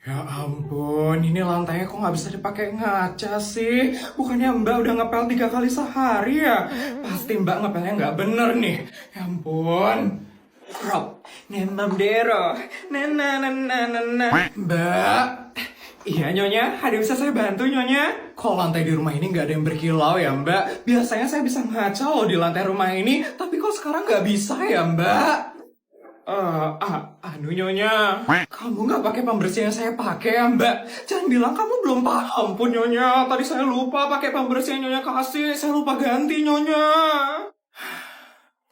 Ya ampun, ini lantainya kok nggak bisa dipakai ngaca sih? Bukannya Mbak udah ngepel 3 kali sehari ya? Pasti Mbak ngepelnya nggak bener nih. Ya ampun. Rob, nemam dero, nana nana nana. Mbak, iya Nyonya, ada bisa saya bantu Nyonya? Kok lantai di rumah ini nggak ada yang berkilau ya Mbak? Biasanya saya bisa ngaca loh di lantai rumah ini, tapi kok sekarang nggak bisa ya Mbak? Anu Nyonya, kamu nggak pakai pembersih yang saya pakai ya Mbak? Jangan bilang kamu belum paham pun Nyonya. Tadi saya lupa pakai pembersih yang Nyonya kasih, saya lupa ganti Nyonya.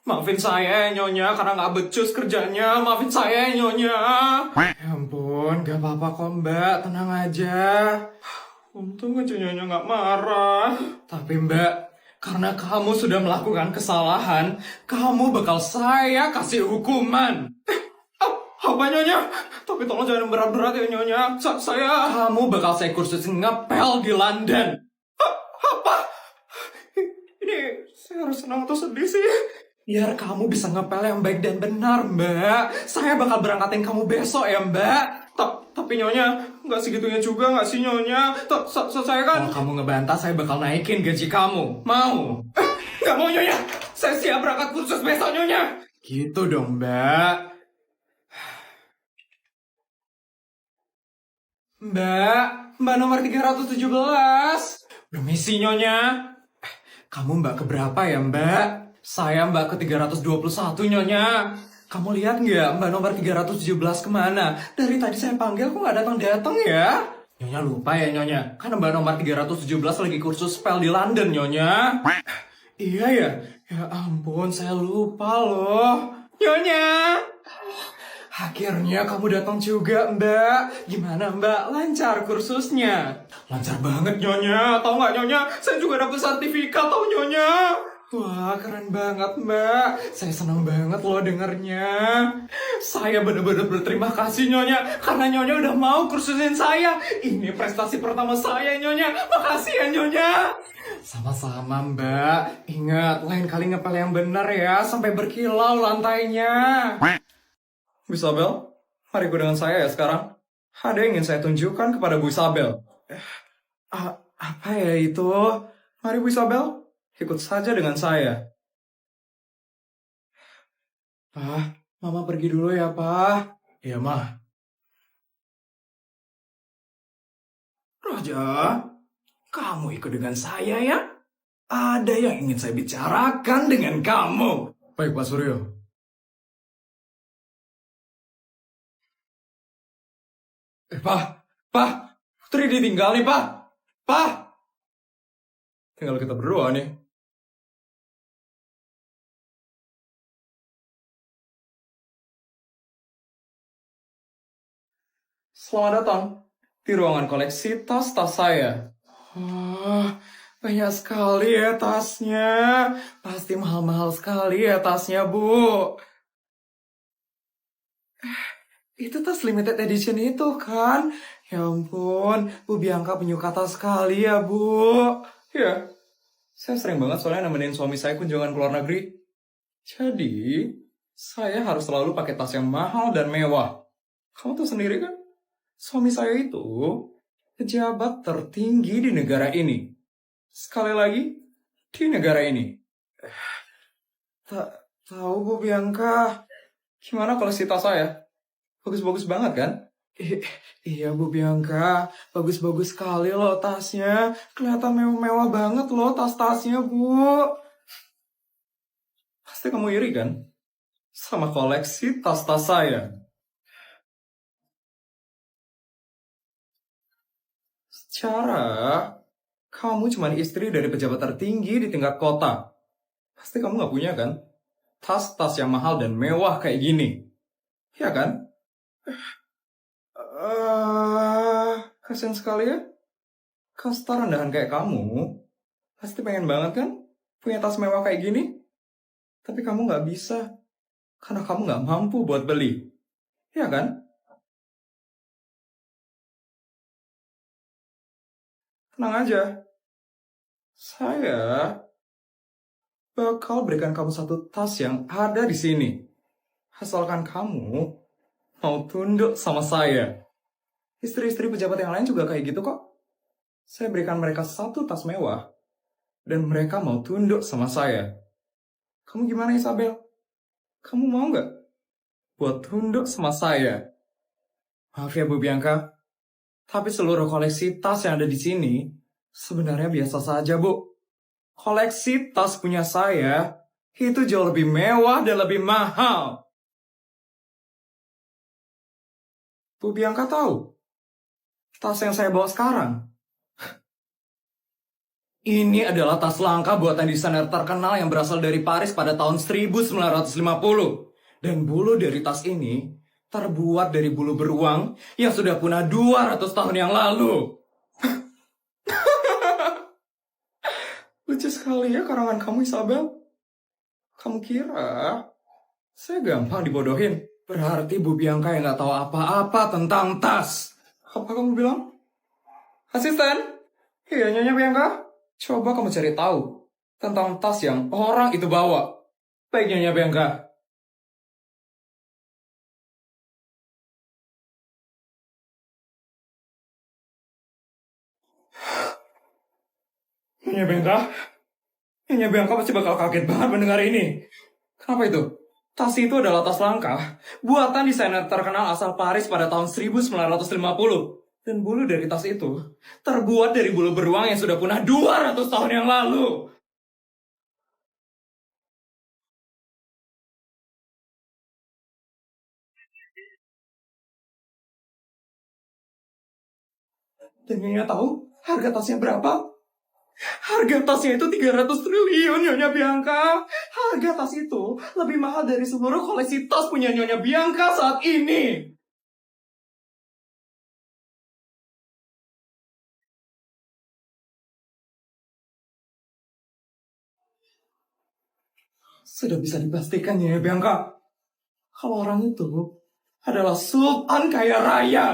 Maafin saya ya Nyonya, karena nggak becus kerjanya. Maafin saya ya Nyonya. Ya ampun, gak apa-apa kok Mbak, tenang aja. Untung aja Nyonya nggak marah. Tapi Mbak, karena kamu sudah melakukan kesalahan, kamu bakal saya kasih hukuman. Apa Nyonya? Tapi tolong jangan berat-berat ya Nyonya. Saya... Kamu bakal saya kursus ngepel di London. Apa? Ini saya harus senang atau sedih sih? Biar kamu bisa ngepel yang baik dan benar, Mbak. Saya bakal berangkatin kamu besok ya, Mbak. Tapi Nyonya, nggak segitunya juga nggak sih Nyonya? Saya kan... Kalau kamu ngebantah, saya bakal naikin gaji kamu. Mau? Nggak mau Nyonya. Saya siap berangkat kursus besok Nyonya. Gitu dong, Mbak. Mbak nomor 317. Permisi Nyonya. Kamu Mbak keberapa ya Mbak? Saya Mbak ke 321 Nyonya. Kamu lihat nggak Mbak nomor 317 kemana? Dari tadi saya panggil kok nggak datang-datang ya? Nyonya lupa ya Nyonya. Kan Mbak nomor 317 lagi kursus spell di London Nyonya. Iya ya? Ya ampun saya lupa loh. Nyonya! Akhirnya kamu datang juga, Mbak. Gimana, Mbak? Lancar kursusnya? Lancar banget, Nyonya. Tahu nggak, Nyonya? Saya juga dapat sertifikat, tahu, Nyonya. Wah, keren banget, Mbak. Saya senang banget loh dengernya. Saya benar-benar berterima kasih, Nyonya. Karena Nyonya udah mau kursusin saya. Ini prestasi pertama saya, Nyonya. Makasih ya, Nyonya. Sama-sama, Mbak. Ingat, lain kali ngepel yang benar ya. Sampai berkilau lantainya. Bu Isabel, mari ikut dengan saya ya sekarang. Ada yang ingin saya tunjukkan kepada Bu Isabel. Apa ya itu? Mari Bu Isabel, ikut saja dengan saya. Pak, Mama pergi dulu ya, Pak. Iya, Ma. Raja, kamu ikut dengan saya ya? Ada yang ingin saya bicarakan dengan kamu. Baik, Pak Suryo. Pak, Putri ditinggal nih, Pak. Pak, tinggal kita berdua nih. Selamat datang di ruangan koleksi tas-tas saya. Wah, banyak sekali ya tasnya. Pasti mahal-mahal sekali ya tasnya, Bu. Itu tas limited edition itu kan? Ya ampun, Bu Bianca penyuka tas sekali ya, Bu. Ya, saya sering banget soalnya nemenin suami saya kunjungan ke luar negeri. Jadi, saya harus selalu pakai tas yang mahal dan mewah. Kamu tuh sendiri kan? Suami saya itu pejabat tertinggi di negara ini. Sekali lagi, di negara ini. Tak tahu Bu Bianca. Gimana kalau si tas saya? Bagus-bagus banget kan? Iya Bu Bianca, bagus-bagus sekali loh tasnya. Kelihatan mewah-mewah banget loh tas-tasnya Bu. Pasti kamu iri kan? Sama koleksi tas-tas saya. Secara, kamu cuma istri dari pejabat tertinggi di tingkat kota. Pasti kamu nggak punya kan? Tas-tas yang mahal dan mewah kayak gini. Iya kan? Kasian sekali ya. Kasta rendahan kayak kamu, pasti pengen banget kan? Punya tas mewah kayak gini. Tapi kamu nggak bisa. Karena kamu nggak mampu buat beli. Iya kan? Tenang aja. Saya bakal berikan kamu satu tas yang ada di sini. Asalkan kamu mau tunduk sama saya. Istri-istri pejabat yang lain juga kayak gitu kok. Saya berikan mereka satu tas mewah, dan mereka mau tunduk sama saya. Kamu gimana, Isabel? Kamu mau nggak buat tunduk sama saya? Maaf ya, Bu Bianca. Tapi seluruh koleksi tas yang ada di sini sebenarnya biasa saja, Bu. Koleksi tas punya saya itu jauh lebih mewah dan lebih mahal. Bu Bianca tahu tas yang saya bawa sekarang? Ini adalah tas langka buatan desainer terkenal yang berasal dari Paris pada tahun 1950. Dan bulu dari tas ini terbuat dari bulu beruang yang sudah punah 200 tahun yang lalu. Lucu sekali ya karangan kamu, Isabel. Kamu kira saya gampang dibodohin? Berarti Bu Bianca yang nggak tahu apa-apa tentang tas. Apa kamu bilang? Asisten? Iya, Nyonya Bianca. Coba kamu cari tahu tentang tas yang orang itu bawa. Baik, Nyonya Bianca. Nyonya Bianca? Nyonya Bianca pasti bakal kaget banget mendengar ini. Kenapa itu? Tas itu adalah tas langka, buatan desainer terkenal asal Paris pada tahun 1950. Dan bulu dari tas itu terbuat dari bulu beruang yang sudah punah 200 tahun yang lalu. Dan Nyonya tahu harga tasnya berapa? Harga tasnya itu 300 triliun, Nyonya Bianca. Harga tas itu lebih mahal dari seluruh koleksi tas punya Nyonya Bianca saat ini. Sudah bisa dipastikan, Nyonya Bianca, kalau orang itu adalah sultan kaya raya.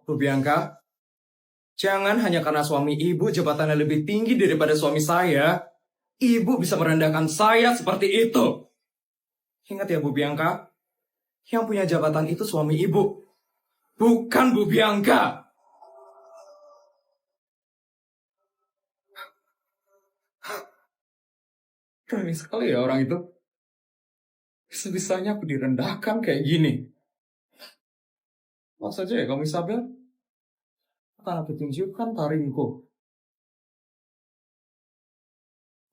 Bu Bianca, jangan hanya karena suami ibu jabatannya lebih tinggi daripada suami saya, ibu bisa merendahkan saya seperti itu. Ingat ya, Bu Bianca, yang punya jabatan itu suami ibu, bukan Bu Bianca. Berani sekali ya orang itu. Bisa-bisanya aku direndahkan kayak gini. Maaf saja ya kamu, Isabel. Akan aku tunjukkan taringku.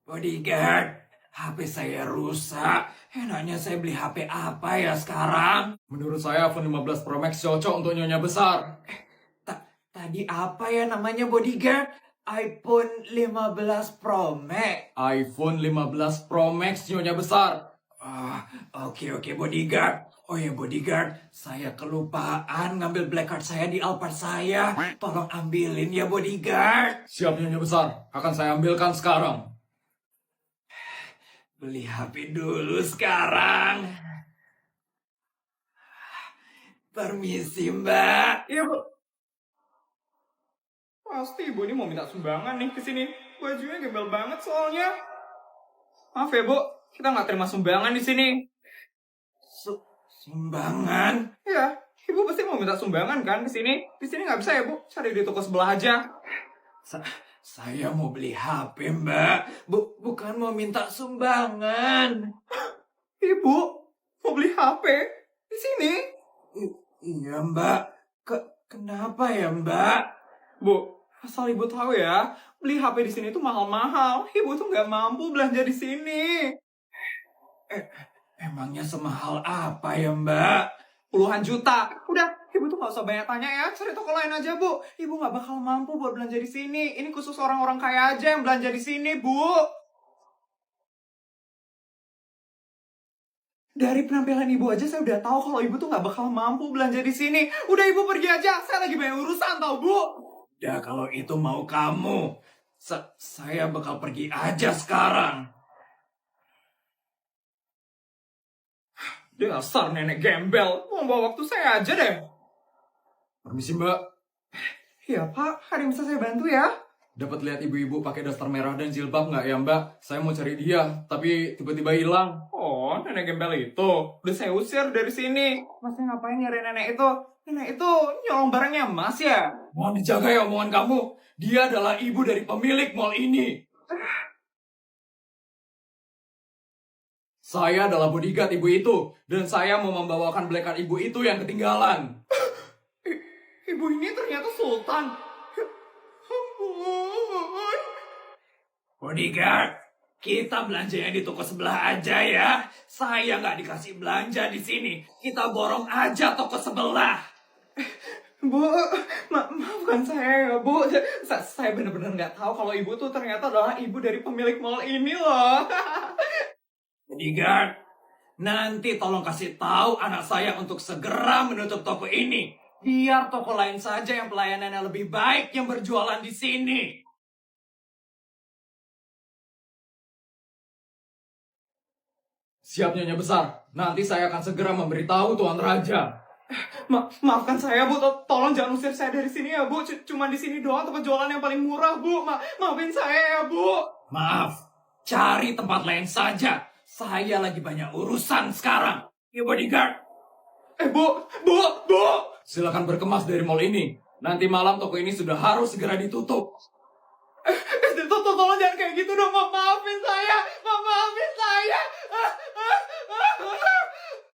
Bodyguard, HP saya rusak. Enaknya saya beli HP apa ya sekarang? Menurut saya iPhone 15 Pro Max cocok untuk nyonya besar. Tadi apa ya namanya, Bodyguard? iPhone 15 Pro Max. iPhone 15 Pro Max nyonya besar. Oke, Bodyguard. Oh ya, Bodyguard, saya kelupaan ngambil black card saya di Alphard saya. Tolong ambilin ya, Bodyguard. Siap, Nyonya Besar. Akan saya ambilkan sekarang. Beli HP dulu sekarang. Permisi, Mbak. Iya, Bu. Pasti Ibu ini mau minta sumbangan nih ke sini. Bajunya gembel banget soalnya. Maaf ya, Bu. Kita nggak terima sumbangan di sini. Sumbangan? Iya, Ibu pasti mau minta sumbangan kan ke sini? Di sini nggak bisa ya, Bu? Cari di toko sebelah aja. Saya mau beli HP, Mbak. Bukan mau minta sumbangan. Ibu mau beli HP di sini? Iya, Mbak. Kenapa ya, Mbak? Bu, asal Ibu tahu ya, beli HP di sini tuh mahal-mahal. Ibu tuh nggak mampu belanja di sini. Emangnya semahal apa ya, Mbak? Puluhan juta. Udah, Ibu tuh nggak usah banyak tanya ya. Cari toko lain aja, Bu. Ibu nggak bakal mampu buat belanja di sini. Ini khusus orang-orang kaya aja yang belanja di sini, Bu. Dari penampilan Ibu aja saya udah tahu kalau Ibu tuh nggak bakal mampu belanja di sini. Udah, Ibu pergi aja. Saya lagi banyak urusan, tau, Bu. Ya, kalau itu mau kamu. Saya bakal pergi aja sekarang. Dasar nenek gembel, mau bawa waktu saya aja deh. Permisi, Mbak. Iya, Pak. Ada yang bisa saya bantu ya? Dapat lihat ibu-ibu pakai daster merah dan jilbab nggak ya Mbak? Saya mau cari dia, tapi tiba-tiba hilang. Oh, nenek gembel itu. Udah saya usir dari sini. Masnya ngapain nyari nenek itu? Nenek itu nyolong barangnya Mas ya? Mohon dijaga ya omongan kamu. Dia adalah ibu dari pemilik mall ini. Saya adalah bodyguard ibu itu, dan saya mau membawakan belekan ibu itu yang ketinggalan. Ibu ini ternyata Sultan. Ampun. Bodyguard, kita belanjanya di toko sebelah aja ya. Saya nggak dikasih belanja di sini. Kita borong aja toko sebelah. Bu, maafkan saya ya Bu. Saya benar-benar nggak tahu kalau ibu tuh ternyata adalah ibu dari pemilik mall ini loh. Bodyguard, nanti tolong kasih tahu anak saya untuk segera menutup toko ini. Biar toko lain saja yang pelayanannya lebih baik yang berjualan di sini. Siap Nyonya Besar, nanti saya akan segera memberitahu Tuan Raja. Maafkan saya Bu, tolong jangan usir saya dari sini ya Bu. Cuma di sini doang tempat jualan yang paling murah Bu. Maafin saya ya Bu. Maaf, cari tempat lain saja. Saya lagi banyak urusan sekarang. Ya bodyguard. Bu. Silakan berkemas dari mall ini. Nanti malam toko ini sudah harus segera ditutup. Tolong jangan kayak gitu dong. Maafin saya. Maafin saya.